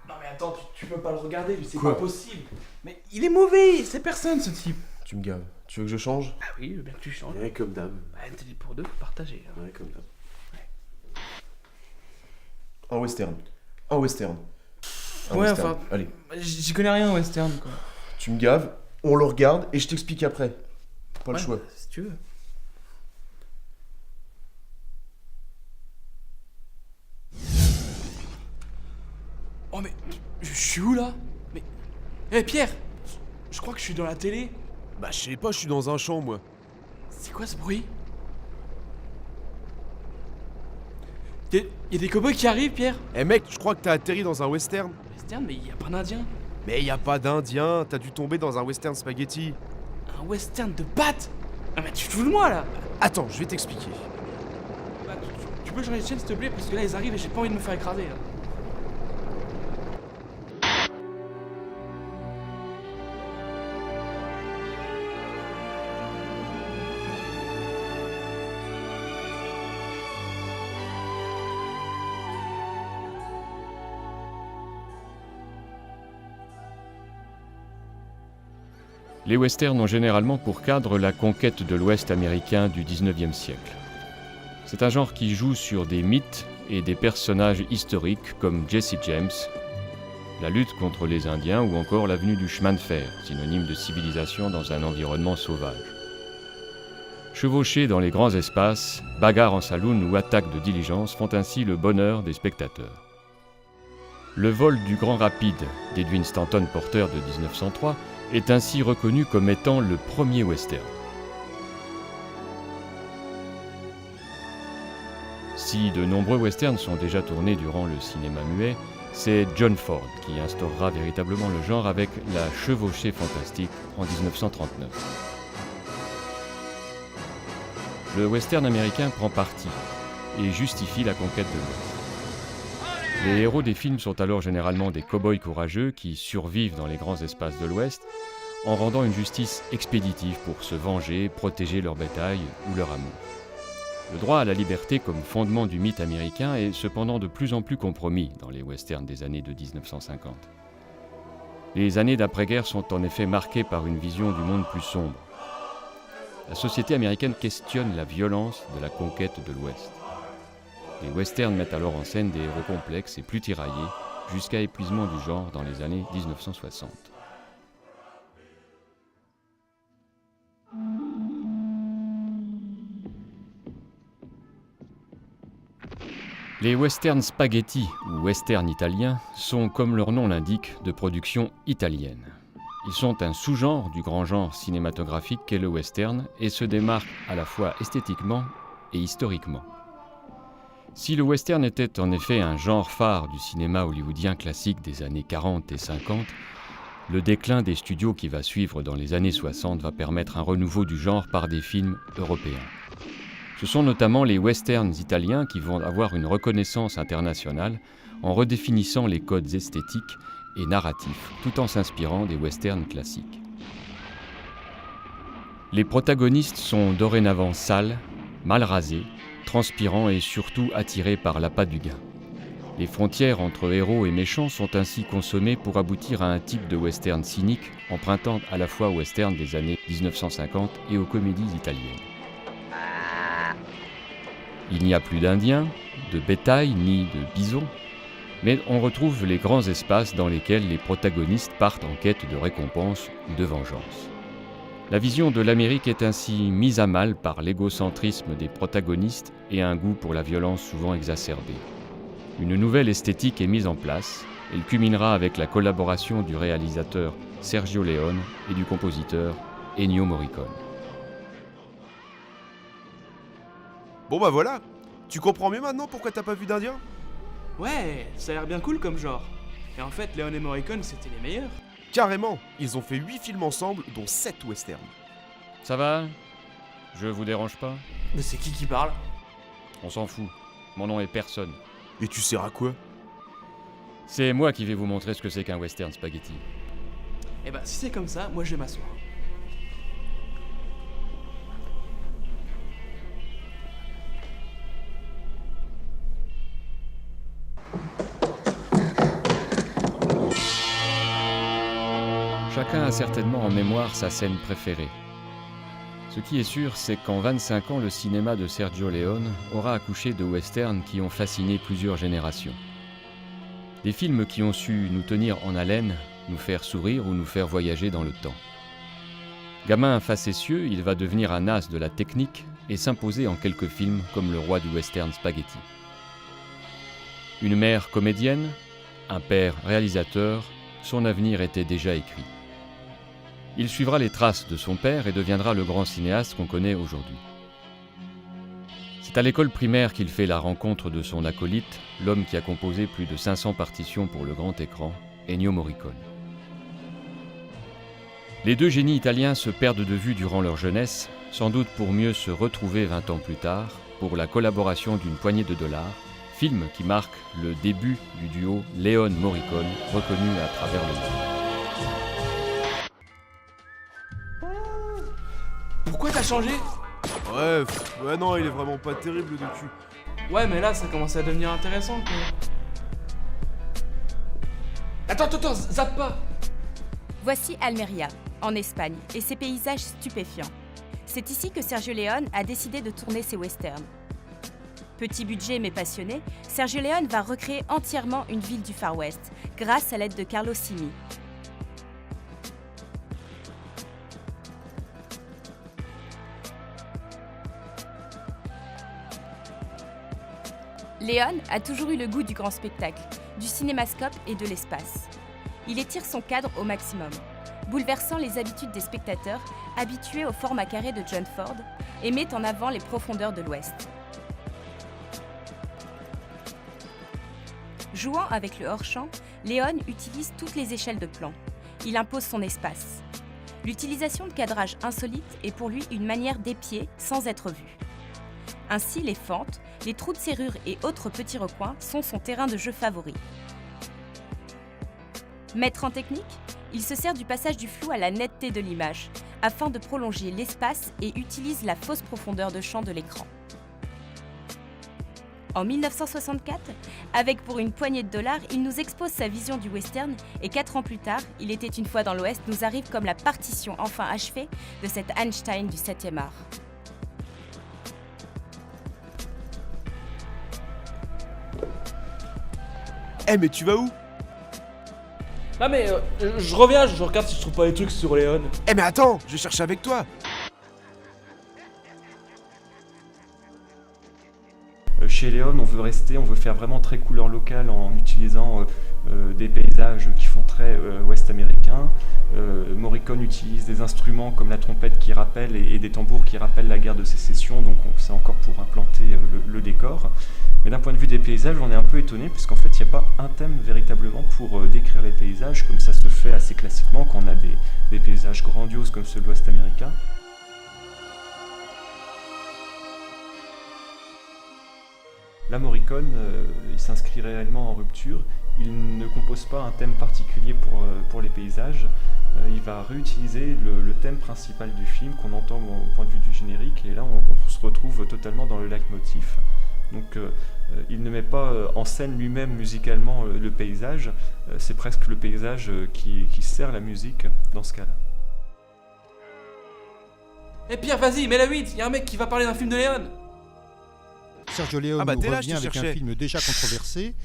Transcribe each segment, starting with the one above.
Non mais attends, tu peux pas le regarder, c'est Quoi? pas possible. Mais il est mauvais, c'est personne ce type. Tu me gaves. Tu veux que je change? Ah oui, je veux bien que tu changes. Ouais, comme d'hab. Bah, télé pour deux, faut partager. Hein. Ouais, comme d'hab. En western. En western. Un Ouais, western. enfin, Allez, j'y connais rien en western quoi. tu me gaves, on le regarde et je t'explique après. Pas le Ouais, choix. Si tu veux. Oh mais, je suis où là? Mais, hé Pierre, je crois que je suis dans la télé. Bah je sais pas, je suis dans un champ moi. C'est quoi ce bruit? Y'a des cow-boys qui arrivent, Pierre? Eh mec, je crois que t'as atterri dans un western. Western, mais y a pas d'Indien. Mais y a pas d'Indien, t'as dû tomber dans un western spaghetti. Un western de pâtes? Ah mais tu te fous de moi là? Attends, je vais t'expliquer. Bah, tu peux changer de chaîne s'il te plaît parce que là ils arrivent et j'ai pas envie de me faire écraser là. Les westerns ont généralement pour cadre la conquête de l'Ouest américain du XIXe siècle. C'est un genre qui joue sur des mythes et des personnages historiques comme Jesse James, la lutte contre les Indiens ou encore l'avenue du chemin de fer, synonyme de civilisation dans un environnement sauvage. Chevauchés dans les grands espaces, bagarres en saloon ou attaques de diligence font ainsi le bonheur des spectateurs. Le vol du Grand Rapide d'Edwin Stanton Porter de 1903 est ainsi reconnu comme étant le premier western. Si de nombreux westerns sont déjà tournés durant le cinéma muet, c'est John Ford qui instaurera véritablement le genre avec La Chevauchée fantastique en 1939. Le western américain prend parti et justifie la conquête de l'Ouest. Les héros des films sont alors généralement des cow-boys courageux qui survivent dans les grands espaces de l'Ouest en rendant une justice expéditive pour se venger, protéger leur bétail ou leur amour. Le droit à la liberté comme fondement du mythe américain est cependant de plus en plus compromis dans les westerns des années de 1950. Les années d'après-guerre sont en effet marquées par une vision du monde plus sombre. La société américaine questionne la violence de la conquête de l'Ouest. Les westerns mettent alors en scène des héros complexes et plus tiraillés, jusqu'à épuisement du genre dans les années 1960. Les westerns spaghetti, ou westerns italiens, sont, comme leur nom l'indique, de production italienne. Ils sont un sous-genre du grand genre cinématographique qu'est le western et se démarquent à la fois esthétiquement et historiquement. Si le western était en effet un genre phare du cinéma hollywoodien classique des années 40 et 50, le déclin des studios qui va suivre dans les années 60 va permettre un renouveau du genre par des films européens. Ce sont notamment les westerns italiens qui vont avoir une reconnaissance internationale en redéfinissant les codes esthétiques et narratifs, tout en s'inspirant des westerns classiques. Les protagonistes sont dorénavant sales, mal rasés, transpirants et surtout attirés par l'appât du gain. Les frontières entre héros et méchants sont ainsi consommées pour aboutir à un type de western cynique empruntant à la fois aux westerns des années 1950 et aux comédies italiennes. Il n'y a plus d'Indiens, de bétail ni de bisons, mais on retrouve les grands espaces dans lesquels les protagonistes partent en quête de récompense ou de vengeance. La vision de l'Amérique est ainsi mise à mal par l'égocentrisme des protagonistes et un goût pour la violence souvent exacerbée. une nouvelle esthétique est mise en place. Elle culminera avec la collaboration du réalisateur Sergio Leone et du compositeur Ennio Morricone. Bon bah voilà. Tu comprends mieux maintenant pourquoi t'as pas vu d'Indien ? Ouais, ça a l'air bien cool comme genre. Et en fait, Leone et Morricone, c'était les meilleurs. Carrément. Ils ont fait 8 films ensemble, dont 7 westerns. Ça va ? Je vous dérange pas ? Mais c'est qui parle? On s'en fout. Mon nom est personne. Et tu sers à quoi ? C'est moi qui vais vous montrer ce que c'est qu'un western spaghetti. Eh ben, si c'est comme ça, moi je vais m'asseoir. Chacun a certainement en mémoire sa scène préférée. Ce qui est sûr, c'est qu'en 25 ans, le cinéma de Sergio Leone aura accouché de westerns qui ont fasciné plusieurs générations. Des films qui ont su nous tenir en haleine, nous faire sourire ou nous faire voyager dans le temps. Gamin facétieux, il va devenir un as de la technique et s'imposer en quelques films comme le roi du western spaghetti. Une mère comédienne, un père réalisateur, son avenir était déjà écrit. Il suivra les traces de son père et deviendra le grand cinéaste qu'on connaît aujourd'hui. C'est à l'école primaire qu'il fait la rencontre de son acolyte, l'homme qui a composé plus de 500 partitions pour le grand écran, Ennio Morricone. Les deux génies italiens se perdent de vue durant leur jeunesse, sans doute pour mieux se retrouver 20 ans plus tard, pour la collaboration d'une poignée de dollars, film qui marque le début du duo Leone-Morricone, reconnu à travers le monde. Pourquoi t'as changé? Ouais non, il est vraiment pas terrible le docu. Ouais, mais là, ça commence à devenir intéressant, quoi. Attends, zappe pas! Voici Almeria, en Espagne, et ses paysages stupéfiants. C'est ici que Sergio Leone a décidé de tourner ses westerns. Petit budget mais passionné, Sergio Leone va recréer entièrement une ville du Far West, grâce à l'aide de Carlo Simi. Leone a toujours eu le goût du grand spectacle, du cinémascope et de l'espace. Il étire son cadre au maximum, bouleversant les habitudes des spectateurs habitués au format carré de John Ford et met en avant les profondeurs de l'Ouest. Jouant avec le hors-champ, Leone utilise toutes les échelles de plan. Il impose son espace. L'utilisation de cadrage insolite est pour lui une manière d'épier sans être vu. Ainsi, les fentes, les trous de serrure et autres petits recoins sont son terrain de jeu favori. Maître en technique, il se sert du passage du flou à la netteté de l'image, afin de prolonger l'espace et utilise la fausse profondeur de champ de l'écran. En 1964, avec pour une poignée de dollars, il nous expose sa vision du western et 4 ans plus tard, Il était une fois dans l'Ouest nous arrive comme la partition enfin achevée de cet Einstein du 7e art. Eh mais tu vas où ? Non mais, je reviens, je regarde si je trouve pas des trucs sur Leone. Eh mais attends, je cherche avec toi. Chez Leone, on veut faire vraiment très couleur locale en utilisant des paysages qui font très ouest américain. Morricone utilise des instruments comme la trompette qui rappelle et des tambours qui rappellent la guerre de sécession, donc c'est encore pour implanter le décor. Mais d'un point de vue des paysages, on est un peu étonné, puisqu'en fait, il n'y a pas un thème véritablement pour décrire les paysages, comme ça se fait assez classiquement quand on a des paysages grandioses comme ceux de l'Ouest américain. Là, Morricone, il s'inscrit réellement en rupture. Il ne compose pas un thème particulier pour les paysages. Il va réutiliser le thème principal du film qu'on entend au point de vue du générique, et là, on se retrouve totalement dans le leitmotiv. Donc il ne met pas en scène lui-même musicalement le paysage, c'est presque le paysage qui sert la musique dans ce cas-là. Eh Pierre, vas-y, mets la 8, y'a un mec qui va parler d'un film de Leone. Sergio Leone nous revient avec un film déjà controversé,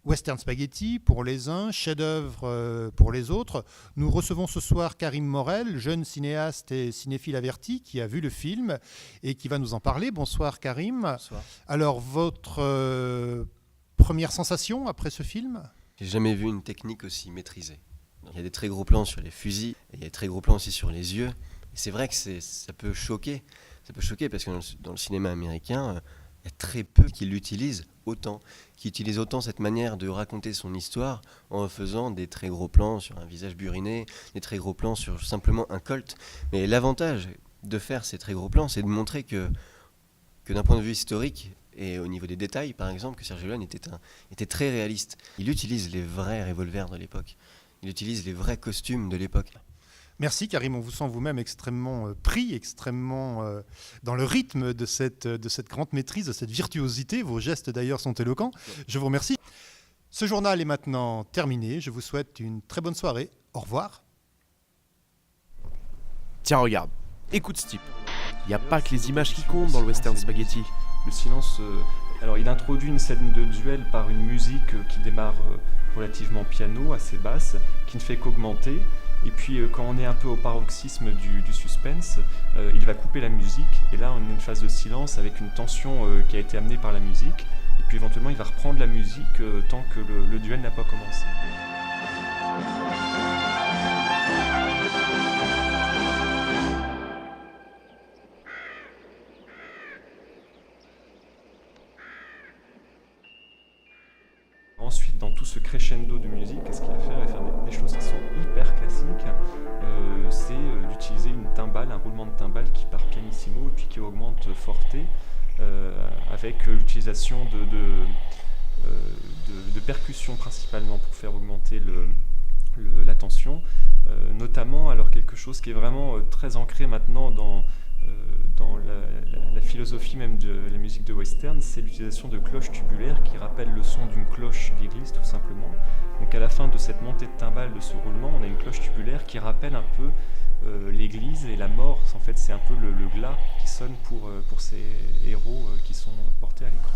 Western Spaghetti pour les uns, chef-d'œuvre pour les autres. Nous recevons ce soir Karim Morel, jeune cinéaste et cinéphile averti qui a vu le film et qui va nous en parler. Bonsoir Karim. Bonsoir. Alors votre premières sensations après ce film ? J'ai jamais vu une technique aussi maîtrisée. Il y a des très gros plans sur les fusils, et il y a des très gros plans aussi sur les yeux. Et c'est vrai que ça peut choquer. Ça peut choquer parce que dans le cinéma américain, il y a très peu qui l'utilisent autant, qui utilisent autant cette manière de raconter son histoire en faisant des très gros plans sur un visage buriné, des très gros plans sur simplement un colt. Mais l'avantage de faire ces très gros plans, c'est de montrer que d'un point de vue historique, et au niveau des détails, par exemple, que Sergio Leone était très réaliste. Il utilise les vrais revolvers de l'époque. Il utilise les vrais costumes de l'époque. Merci Karim, on vous sent vous-même extrêmement pris, extrêmement dans le rythme de cette grande maîtrise, de cette virtuosité. Vos gestes d'ailleurs sont éloquents. Je vous remercie. Ce journal est maintenant terminé. Je vous souhaite une très bonne soirée. Au revoir. Tiens, regarde. Écoute ce type. Il n'y a pas que les images qui comptent dans le western spaghetti. Le silence... alors il introduit une scène de duel par une musique qui démarre relativement piano, assez basse, qui ne fait qu'augmenter. Et puis quand on est un peu au paroxysme du suspense, il va couper la musique. Et là on a une phase de silence avec une tension qui a été amenée par la musique. Et puis éventuellement il va reprendre la musique tant que le duel n'a pas commencé. Ensuite, dans tout ce crescendo de musique, qu'est-ce qu'il va faire ? Il va faire des choses qui sont hyper classiques. C'est d'utiliser une timbale, un roulement de timbale qui part pianissimo et puis qui augmente forte, avec l'utilisation de percussions principalement pour faire augmenter la tension. Notamment, alors quelque chose qui est vraiment très ancré maintenant dans la philosophie même de la musique de western, c'est l'utilisation de cloches tubulaires qui rappellent le son d'une cloche d'église tout simplement. Donc à la fin de cette montée de timbale, de ce roulement, on a une cloche tubulaire qui rappelle un peu l'église et la mort. En fait, c'est un peu le glas qui sonne pour ces héros qui sont portés à l'écran.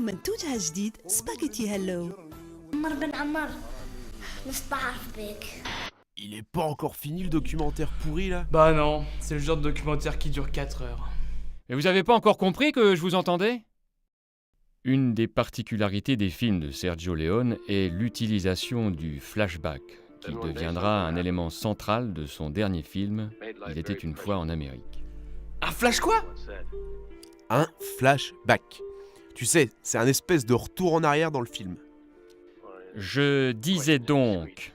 منتوجها جديد سباغيتي هالو. عمر بن عمار نستعرف بك. Il est pas encore fini le documentaire pourri là ? Bah non, c'est le genre de documentaire qui dure 4 heures. Et vous avez pas encore compris que je vous entendais ? Une des particularités des films de Sergio Leone est l'utilisation du flashback, qui deviendra un élément central de son dernier film, Il était une fois en Amérique. Un flash quoi ? Un flashback. Tu sais, c'est un espèce de retour en arrière dans le film. Je disais donc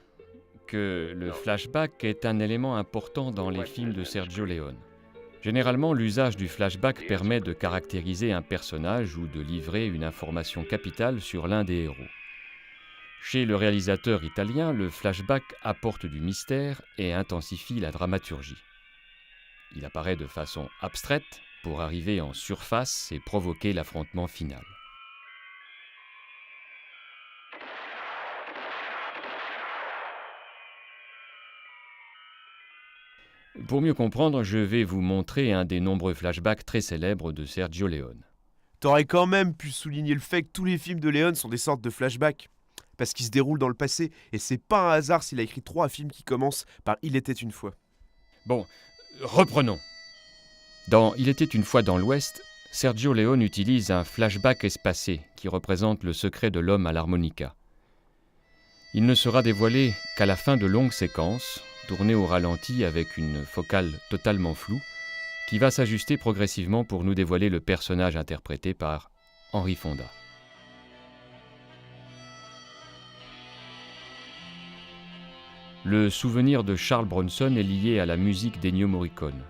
que le flashback est un élément important dans les films de Sergio Leone. Généralement, l'usage du flashback permet de caractériser un personnage ou de livrer une information capitale sur l'un des héros. Chez le réalisateur italien, le flashback apporte du mystère et intensifie la dramaturgie. Il apparaît de façon abstraite pour arriver en surface et provoquer l'affrontement final. Pour mieux comprendre, je vais vous montrer un des nombreux flashbacks très célèbres de Sergio Leone. T'aurais quand même pu souligner le fait que tous les films de Leone sont des sortes de flashbacks. Parce qu'ils se déroulent dans le passé, et c'est pas un hasard s'il a écrit 3 films qui commencent par « Il était une fois ». Bon, reprenons. Dans Il était une fois dans l'Ouest, Sergio Leone utilise un flashback espacé qui représente le secret de l'homme à l'harmonica. Il ne sera dévoilé qu'à la fin de longues séquences, tournées au ralenti avec une focale totalement floue, qui va s'ajuster progressivement pour nous dévoiler le personnage interprété par Henry Fonda. Le souvenir de Charles Bronson est lié à la musique d'Ennio Morricone.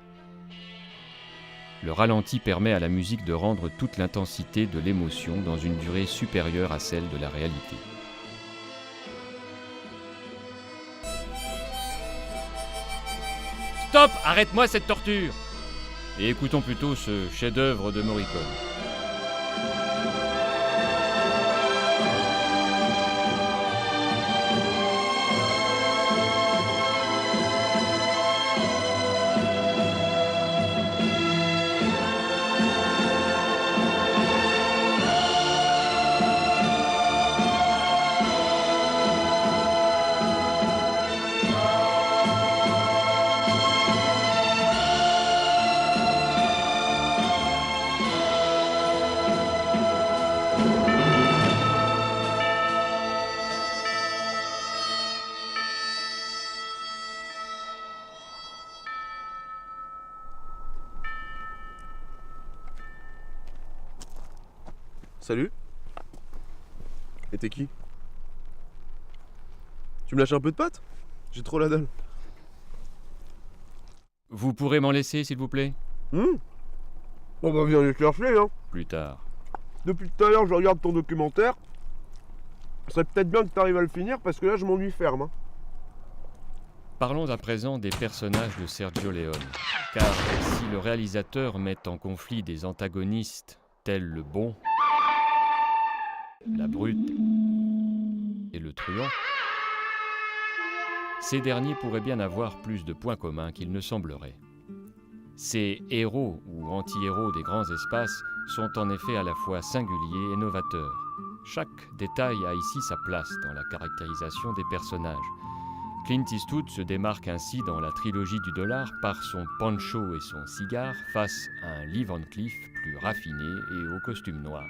Le ralenti permet à la musique de rendre toute l'intensité de l'émotion dans une durée supérieure à celle de la réalité. Stop! Arrête-moi cette torture! Et écoutons plutôt ce chef-d'œuvre de Morricone. Salut. Et t'es qui? Tu me lâches un peu de pâte? J'ai trop la dalle. Vous pourrez m'en laisser, s'il vous plaît? On va venir les chercher, hein. Plus tard. Depuis tout à l'heure, je regarde ton documentaire. Ce serait peut-être bien que t'arrives à le finir, parce que là, je m'ennuie ferme. Hein. Parlons à présent des personnages de Sergio Leone. Car si le réalisateur met en conflit des antagonistes tels le bon, la brute et le truand, ces derniers pourraient bien avoir plus de points communs qu'il ne semblerait. Ces héros ou anti-héros des grands espaces sont en effet à la fois singuliers et novateurs. Chaque détail a ici sa place dans la caractérisation des personnages. Clint Eastwood se démarque ainsi dans la trilogie du dollar par son poncho et son cigare face à un Lee Van Cleef plus raffiné et au costume noir.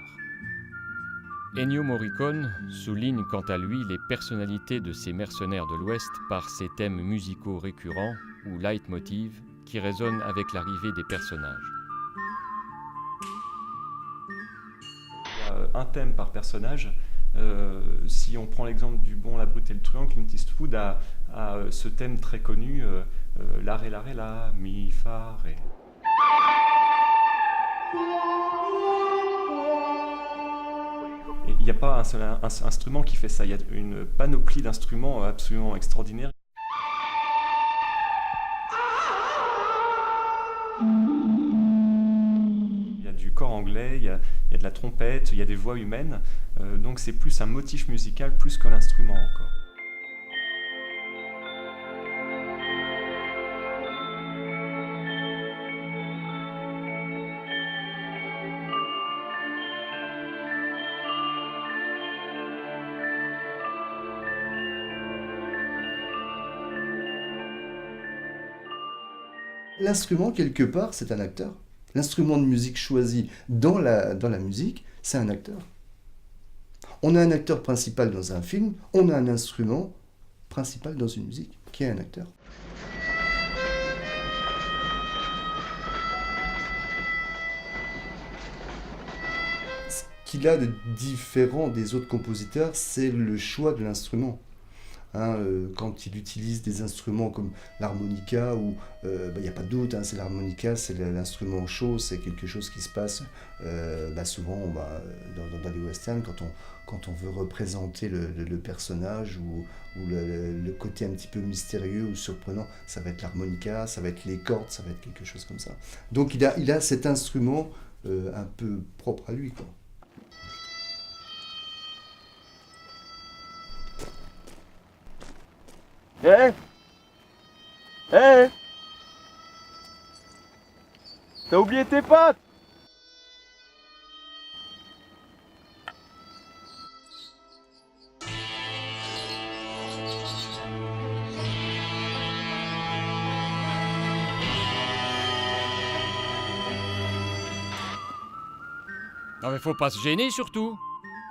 Ennio Morricone souligne quant à lui les personnalités de ces mercenaires de l'Ouest par ses thèmes musicaux récurrents ou leitmotiv qui résonnent avec l'arrivée des personnages. Il y a un thème par personnage. Si on prend l'exemple du bon, la brute et le truand, Clint Eastwood a ce thème très connu, la, ré, la, mi, fa, ré. Il n'y a pas un seul instrument qui fait ça, il y a une panoplie d'instruments absolument extraordinaires. Il y a du cor anglais, il y a de la trompette, il y a des voix humaines, donc c'est plus un motif musical plus que l'instrument encore. L'instrument, quelque part, c'est un acteur. L'instrument de musique choisi dans la musique, c'est un acteur. On a un acteur principal dans un film, on a un instrument principal dans une musique, qui est un acteur. Ce qu'il a de différent des autres compositeurs, c'est le choix de l'instrument. Quand il utilise des instruments comme l'harmonica, ou il n'y a pas de doute, c'est l'harmonica, c'est l'instrument chaud, c'est quelque chose qui se passe souvent dans les westerns, quand on veut représenter le personnage ou le côté un petit peu mystérieux ou surprenant, ça va être l'harmonica, ça va être les cordes, ça va être quelque chose comme ça. Donc il a cet instrument un peu propre à lui, quoi. Hé T'as oublié tes pattes? Non mais faut pas se gêner surtout.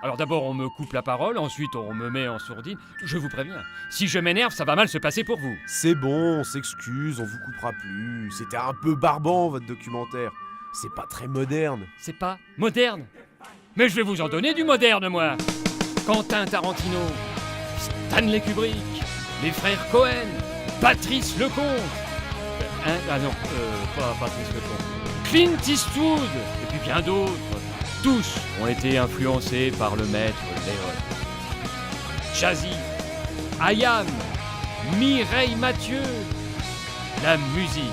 Alors d'abord on me coupe la parole, ensuite on me met en sourdine. Je vous préviens, si je m'énerve, ça va mal se passer pour vous. C'est bon, on s'excuse, on vous coupera plus. C'était un peu barbant votre documentaire. C'est pas très moderne. C'est pas moderne? Mais je vais vous en donner du moderne, moi. Quentin Tarantino, Stanley Kubrick, les frères Cohen, Patrice Lecomte. Pas Patrice Lecomte. Clint Eastwood, et puis bien d'autres. Tous ont été influencés par le maître Leone. Jazzy, Hayam, Mireille Mathieu, la musique.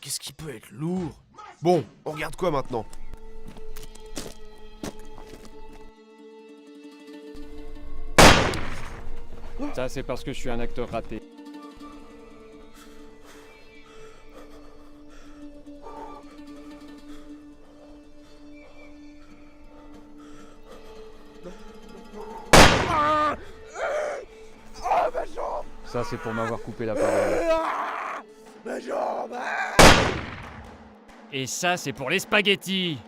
Qu'est-ce qui peut être lourd? Bon, on regarde quoi maintenant? Ça c'est parce que je suis un acteur raté. Ça, c'est pour m'avoir coupé la parole. Et ça, c'est pour les spaghettis.